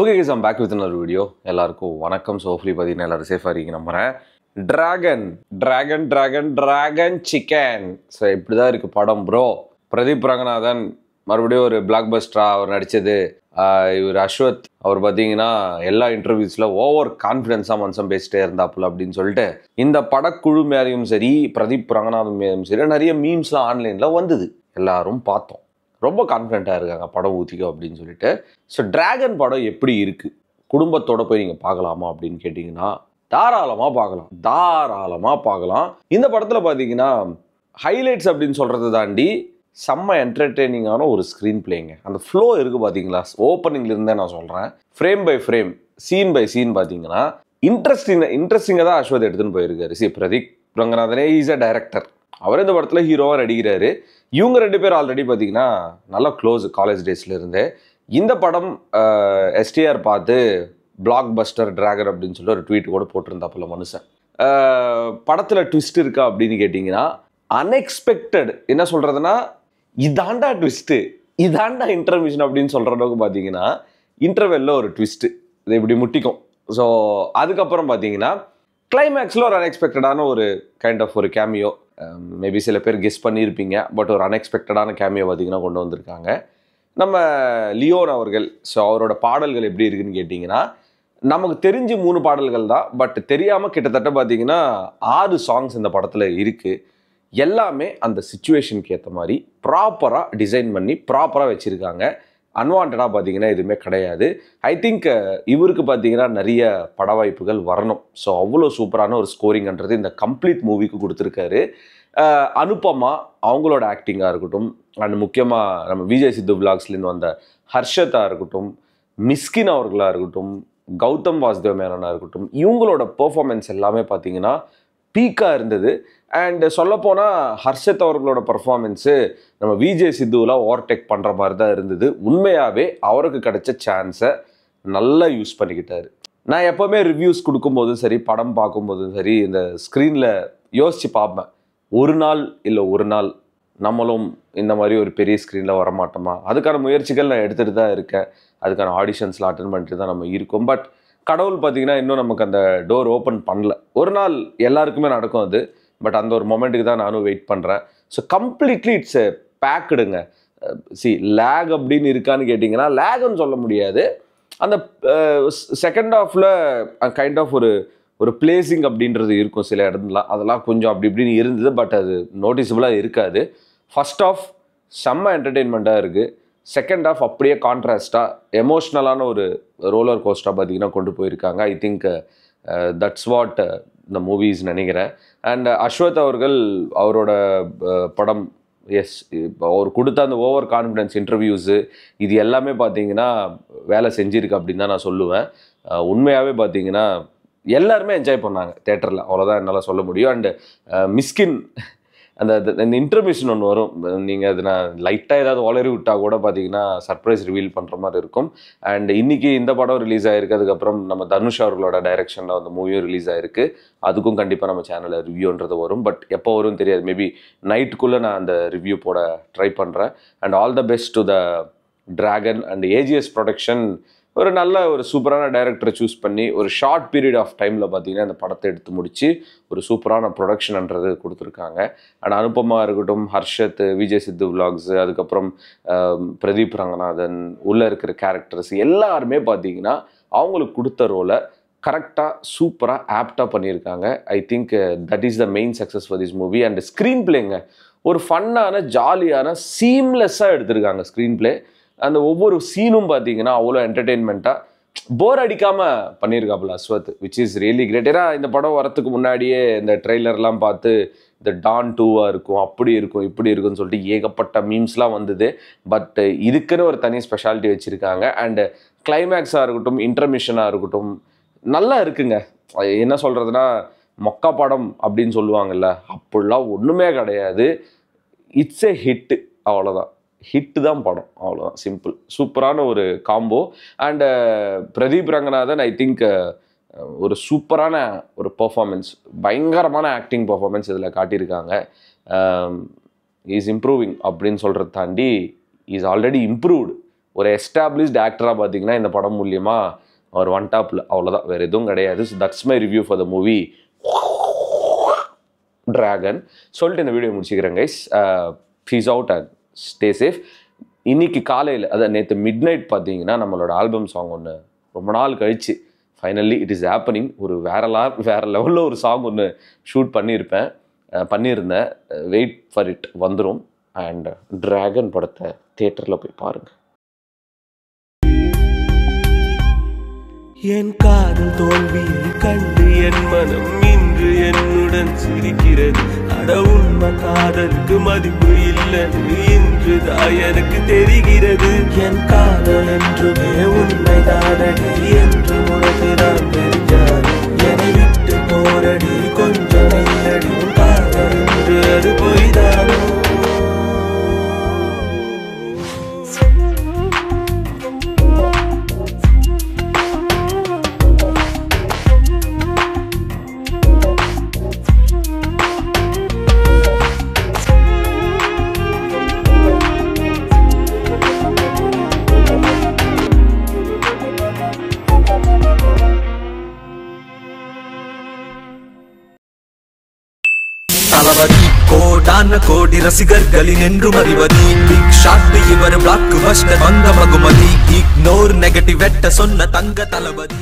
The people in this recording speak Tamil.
Okay guys, I'm back with another video. எல்லாருக்கும் வணக்கம். ஸோ ஹோப்ஃபுல்லி பார்த்தீங்கன்னா எல்லாரும் சேஃபாக இருக்கீங்க நம்புறேன். Dragon chicken. ஸோ இப்படி தான் இருக்குது படம் ப்ரோ. பிரதீப் ரங்கநாதன் மறுபடியும் ஒரு பிளாக் பஸ்டரா அவர் நடித்தது. இவர் அஸ்வத் அவர் பார்த்தீங்கன்னா எல்லா இன்டர்வியூஸில் ஓவர் கான்ஃபிடென்ஸாக மனுஷன் பேசிட்டே இருந்தாப்புல அப்படின்னு சொல்லிட்டு இந்த படக்குழு மேலேயும் சரி பிரதீப் ரங்கநாதன் மேலேயும் சரி நிறைய மீம்ஸ்லாம் ஆன்லைனில் வந்தது. எல்லாரும் பார்த்தோம். ரொம்ப கான்ஃபிடென்ட்டாக இருக்காங்க படம் ஊற்றிக்கோ அப்படின்னு சொல்லிட்டு. ஸோ டிராகன் படம் எப்படி இருக்குது, குடும்பத்தோடு போய் நீங்கள் பார்க்கலாமா அப்படின்னு கேட்டிங்கன்னா தாராளமாக பார்க்கலாம். இந்த படத்தில் பார்த்தீங்கன்னா ஹைலைட்ஸ் அப்படின்னு சொல்கிறத தாண்டி செம்ம என்டர்டெய்னிங்கான ஒரு ஸ்க்ரீன் பிளேங்க. அந்த ஃப்ளோ இருக்குது பார்த்தீங்களா, ஓப்பனிங்லேருந்தே நான் சொல்கிறேன். Frame by frame, scene by scene பார்த்தீங்கன்னா இன்ட்ரெஸ்டிங்காக தான் அஸ்வத் எடுத்துன்னு போயிருக்காரு. பிரதீப் ரங்கநாதனே இஸ் அ டைரக்டர். அவர் இந்த படத்தில் ஹீரோவாக நடிக்கிறாரு. இவங்க ரெண்டு பேர் ஆல்ரெடி பார்த்தீங்கன்னா நல்லா க்ளோஸ் காலேஜ் டேஸ்லேருந்தே. இந்த படம் எஸ்டிஆர் பார்த்து பிளாக் பஸ்டர் டிராகன் அப்படின்னு சொல்லி ஒரு ட்வீட் கூட போட்டிருந்தாப்புல மனுஷன். படத்தில் ட்விஸ்ட் இருக்கா அப்படின்னு கேட்டிங்கன்னா அன்எக்ஸ்பெக்டட், என்ன சொல்கிறதுனா இதாண்டா ட்விஸ்ட்டு, இதாண்டா இன்டர்மிஷன் அப்படின்னு சொல்கிற அளவுக்கு பார்த்தீங்கன்னா இன்டர்வெல்லில் ஒரு ட்விஸ்ட்டு இது இப்படி முட்டிக்கும். ஸோ அதுக்கப்புறம் பார்த்தீங்கன்னா கிளைமேக்ஸில் ஒரு அன்எக்ஸ்பெக்டடான ஒரு கைண்ட் ஆஃப் ஒரு கேமியோ, மேபி சில பேர் கெஸ் பண்ணியிருப்பீங்க, பட் ஒரு அன்எக்ஸ்பெக்டடான கேமியோ பார்த்தீங்கன்னா கொண்டு வந்திருக்காங்க நம்ம லியோன் அவர்கள். ஸோ அவரோட பாடல்கள் எப்படி இருக்குன்னு கேட்டிங்கன்னா நமக்கு தெரிஞ்சு 3 பாடல்கள் தான், பட் தெரியாமல் கிட்டத்தட்ட பார்த்தீங்கன்னா 6 சாங்ஸ் இந்த படத்தில் இருக்குது. எல்லாமே அந்த சிச்சுவேஷனுக்கு ஏற்ற மாதிரி ப்ராப்பராக டிசைன் பண்ணி ப்ராப்பராக வச்சுருக்காங்க. அன்வான்டாக பார்த்தீங்கன்னா எதுவுமே கிடையாது. ஐ திங்க் இவருக்கு பார்த்தீங்கன்னா நிறைய பட வாய்ப்புகள் வரணும். ஸோ அவ்வளோ சூப்பரான ஒரு ஸ்கோரிங்ன்றது இந்த கம்ப்ளீட் மூவிக்கு கொடுத்துருக்காரு. அனுபமா அவங்களோட ஆக்டிங்காக இருக்கட்டும், அண்ட் முக்கியமாக நம்ம விஜய் சித்து விலாக்ஸ்லேருந்து வந்த ஹர்ஷத்தாக இருக்கட்டும், மிஸ்கின் அவர்களாக இருக்கட்டும், கௌதம் வாசுதேவ் மேனனாக இருக்கட்டும், இவங்களோட பெர்ஃபார்மன்ஸ் எல்லாமே பார்த்தீங்கன்னா பீக்காக இருந்தது. அண்ட் சொல்லப்போனால் ஹர்ஷத் அவர்களோட பர்ஃபார்மன்ஸு நம்ம விஜய் சித்துவில் ஓவர்டேக் பண்ணுற மாதிரி தான் இருந்தது. உண்மையாகவே அவருக்கு கிடைச்ச சான்ஸை நல்லா யூஸ் பண்ணிக்கிட்டாரு. நான் எப்போவுமே ரிவ்யூஸ் கொடுக்கும்போதும் சரி, படம் பார்க்கும்போதும் சரி, இந்த ஸ்க்ரீனில் யோசித்து பார்ப்பேன், ஒரு நாள் நம்மளும் இந்த மாதிரி ஒரு பெரிய ஸ்க்ரீனில் வரமாட்டோமா. அதுக்கான முயற்சிகள் நான் எடுத்துகிட்டு தான் இருக்கேன். அதுக்கான ஆடிஷன்ஸில் அட்டன் பண்ணிட்டு தான் நம்ம இருக்கோம். பட் கடவுள் பார்த்திங்கன்னா இன்னும் நமக்கு அந்த டோர் ஓப்பன் பண்ணல. ஒரு நாள் எல்லாருக்குமே நடக்கும் அது. பட் அந்த ஒரு மொமெண்ட்டுக்கு தான் நானும் வெயிட் பண்ணுறேன். ஸோ கம்ப்ளீட்லி இட்ஸ் பேக்குடுங்க. லேக் அப்படின்னு இருக்கான்னு கேட்டிங்கன்னா லேக்னு சொல்ல முடியாது. அந்த செகண்ட் ஹாஃபில் கைண்ட் ஆஃப் ஒரு பிளேசிங் அப்படின்றது இருக்கும் சில இடத்துலாம். அதெல்லாம் கொஞ்சம் அப்படி இப்படின்னு இருந்தது, பட் அது நோட்டிசபிளாக இருக்காது. ஃபர்ஸ்ட் ஆஃப் செம்ம என்டர்டெயின்மெண்ட்டாக இருக்குது. செகண்ட் ஹாஃப் அப்படியே கான்ட்ராஸ்டாக எமோஷ்னலான ஒரு ரோலர் கோஸ்டாக பார்த்தீங்கன்னா கொண்டு போயிருக்காங்க. ஐ திங்க் தட்ஸ் வாட் இந்த மூவிஸ் நினைக்கிறேன். அண்ட் அஸ்வத் அவர்கள் அவரோட படம் அவர் கொடுத்த அந்த ஓவர் கான்ஃபிடென்ஸ் இன்டர்வியூஸு இது எல்லாமே பார்த்தீங்கன்னா வேலை செஞ்சுருக்கு அப்படின்னு தான் நான் சொல்லுவேன். உண்மையாகவே பார்த்தீங்கன்னா எல்லாருமே என்ஜாய் பண்ணாங்க தேட்டரில், அவ்வளோதான் என்னால் சொல்ல முடியும். அண்டு மிஸ்கின் அந்த இன்டர்மிஷன் ஒன்று வரும், நீங்கள் அது நான் லைட்டாக ஏதாவது ஒளரி விட்டால் கூட பார்த்தீங்கன்னா சர்ப்ரைஸ் ரிவீல் பண்ணுற மாதிரி இருக்கும். அண்ட் இன்றைக்கி இந்த படம் ரிலீஸ் ஆகிருக்கு. அதுக்கப்புறம் நம்ம தனுஷ் அவர்களோட டைரக்ஷனில் வந்து மூவியும் ரிலீஸ் ஆகிருக்கு. அதுக்கும் கண்டிப்பாக நம்ம சேனலில் ரிவ்யூன்றது வரும். பட் எப்போ வரும் தெரியாது, மேபி நைட்டுக்குள்ளே நான் அந்த ரிவ்யூ போட ட்ரை பண்ணுறேன். And all the best to the dragon and AGS production. ஒரு நல்ல ஒரு சூப்பரான டைரக்டரை சூஸ் பண்ணி ஒரு ஷார்ட் பீரியட் ஆஃப் டைமில் பார்த்தீங்கன்னா இந்த படத்தை எடுத்து முடித்து ஒரு சூப்பரான ப்ரொடக்ஷன்ன்றது கொடுத்துருக்காங்க. அண்ட் அனுபமா இருக்கட்டும், ஹர்ஷத், விஜய் சித்து விலாக்ஸ், அதுக்கப்புறம் பிரதீப் ரங்கநாதன், உள்ளே இருக்கிற கேரக்டர்ஸ் எல்லாருமே பார்த்தீங்கன்னா அவங்களுக்கு கொடுத்த ரோலை கரெக்டாக சூப்பராக ஆப்டாக பண்ணியிருக்காங்க. I think that is the main success for this movie. And screen பிளேங்க ஒரு ஃபன்னான ஜாலியான சீம்லெஸ்ஸாக எடுத்திருக்காங்க ஸ்க்ரீன் பிளே. அந்த ஒவ்வொரு சீனும் பார்த்தீங்கன்னா அவ்வளோ என்டர்டெயின்மெண்ட்டாக போர் அடிக்காமல் பண்ணியிருக்காப்புல Ashwath, which is really great. ஏன்னா இந்த படம் வரத்துக்கு முன்னாடியே இந்த ட்ரெய்லர்லாம் பார்த்து இந்த டான் 2வாக இருக்கும், அப்படி இருக்கும், இப்படி இருக்குன்னு சொல்லிட்டு ஏகப்பட்ட மீம்ஸ்லாம் வந்தது. பட் இதுக்குன்னு ஒரு தனி ஸ்பெஷாலிட்டி வச்சுருக்காங்க. அண்டு கிளைமேக்ஸாக இருக்கட்டும், இன்டர்மிஷனாக இருக்கட்டும் நல்லா இருக்குங்க. என்ன சொல்கிறதுனா மொக்கா படம் அப்படின்னு சொல்லுவாங்கள்ல, அப்படிலாம் ஒன்றுமே கிடையாது. இட்ஸ் எ ஹிட்டு, அவ்வளோதான். ஹிட்டு தான் படம், அவ்வளோதான், சிம்பிள். சூப்பரான ஒரு combo. And Pradeep Ranganathan I think ஒரு சூப்பரான ஒரு பர்ஃபார்மன்ஸ், பயங்கரமான ஆக்டிங் பர்ஃபார்மன்ஸ் இதில் காட்டியிருக்காங்க. இஸ் இம்ப்ரூவிங் அப்படின்னு சொல்கிறத தாண்டி இஸ் ஆல்ரெடி இம்ப்ரூவ்டு. ஒரு எஸ்டாப்ளிஷ்ட் ஆக்டராக பார்த்தீங்கன்னா இந்த படம் மூலியமாக அவர் ஒன் டாப்பில், அவ்வளோதான், வேறு எதுவும் கிடையாது. So that's my review for the movie dragon. சொல்லிட்டு இந்த வீடியோ முடிச்சுக்கிறேன் guys. Peace out and stay safe. இன்னைக்கு காலையில், அதான் நேற்று மிட் நைட் பார்த்தீங்கன்னா நம்மளோட ஆல்பம் சாங் ஒன்று ரொம்ப நாள் கழிச்சு ஃபைனலி இட் இஸ் ஹேப்பனிங். ஒரு வேறு லெவலில் ஒரு சாங் ஒன்று ஷூட் பண்ணியிருந்தேன். வெயிட் ஃபார் இட், வந்துடும். அண்ட் டிராகன் படத்தை தியேட்டரில் போய் பாருங்கள். என் காதல் தோல்வியை கண்டு என் மனம் இன்று என்னுடன் சிரிக்கிறது. அட உண்மை காதலுக்கு மதிப்பு இல்லை இன்றுதான் எனக்கு தெரிகிறது. என் காதல் என்றுமே உண்மைதானடி என்று உனக்கு நான் தெரிஞ்சாலும் என்னை விட்டு போரடி கொஞ்சம் இல்லடி. காதல் என்று அது போய்தானோ? கோடான கோடி ரசிகர்களின் என்றும் அறிவதி. பிக் ஷாட் இவர் பிளாக் பஸ்டர் வந்த மகுமதி. இக்னோர் நெகட்டிவ் வெட்ட சொன்ன தங்க தளபதி.